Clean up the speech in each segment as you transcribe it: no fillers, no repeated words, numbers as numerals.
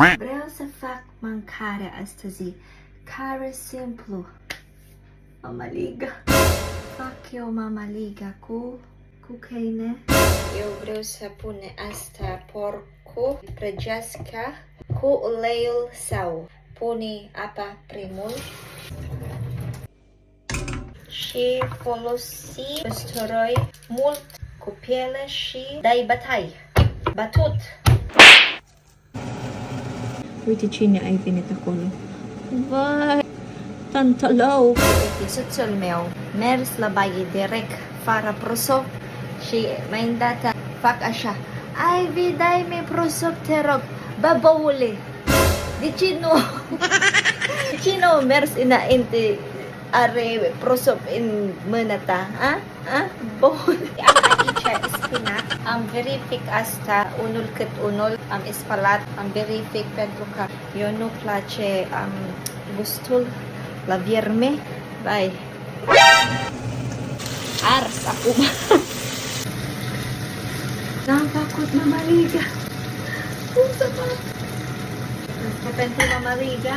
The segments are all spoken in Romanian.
Vreau să fac mâncare astăzi. Care simplu. Mamaligă. Fac eu mamaligă cu câine. Eu vreau să pun asta porcul, prăgească cu uleiul sau pune apa primul și folosi usturoi mult cu piele și dai bătai. Batut. Uite cine ai venit acolo. Vai, tantalou. Uite, soțul meu mers la baie direct, fără prosop și mai îndată fac așa. Ivy, dai-mi prosop, te rog. Băbăule, de ce nu? De ce nu mers înainte? Are prosop în mâna ta, a? Bun. Am aici spinac, am verific asta unul cât unul, am spălat, am verific pentru că eu nu place gustul la vierme. Vai. Ars acum. N-am făcut mamaligă. Cum să fac? Asta pentru mamaligă.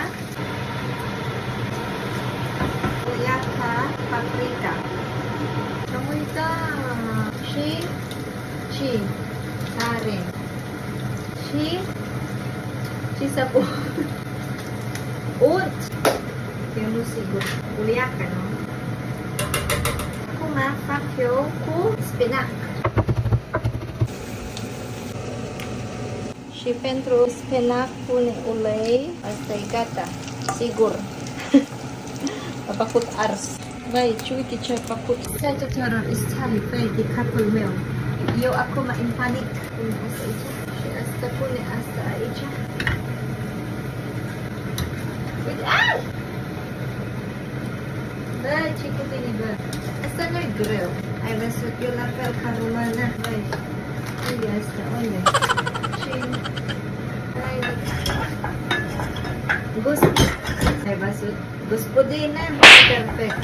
Iarta, paprika. Am uitat. Și tare. Și să pun. Unt. Eu nu sigur. Uliacă, nu? Acum fac eu cu spinac. Și pentru spinac pune ulei. Asta e gata. Sigur. A făcut ars. Vai, ce uite ce a făcut. Stai tuturor, este tare de capul meu. Eu acum în panic. Pune asta aici. Și asta pune asta aici. Uite, ai! Bă, ce cu tine, bă. Asta nu-i greu. Ai văzut, eu la fel ca română. Vai, unde asta, unde? Și... Hai, gust. Ai văzut? Gospodine, perfect.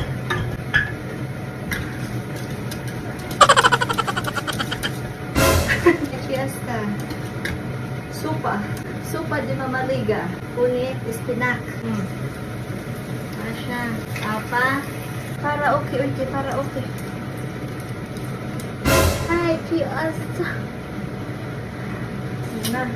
Și asta, supa de mamaligă, pune spinac. Așa, apa, paraoke, uite, paraoke. Hai, ce asta? Na.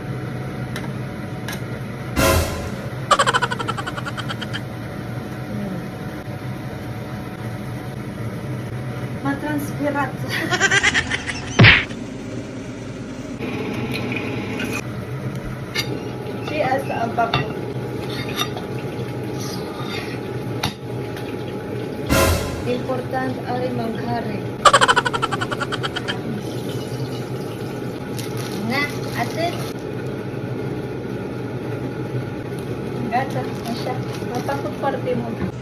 M-a transpirat. Și asta am făcut. Important are mâncare. Na, atât. Gata, așa. M-a făcut foarte mult.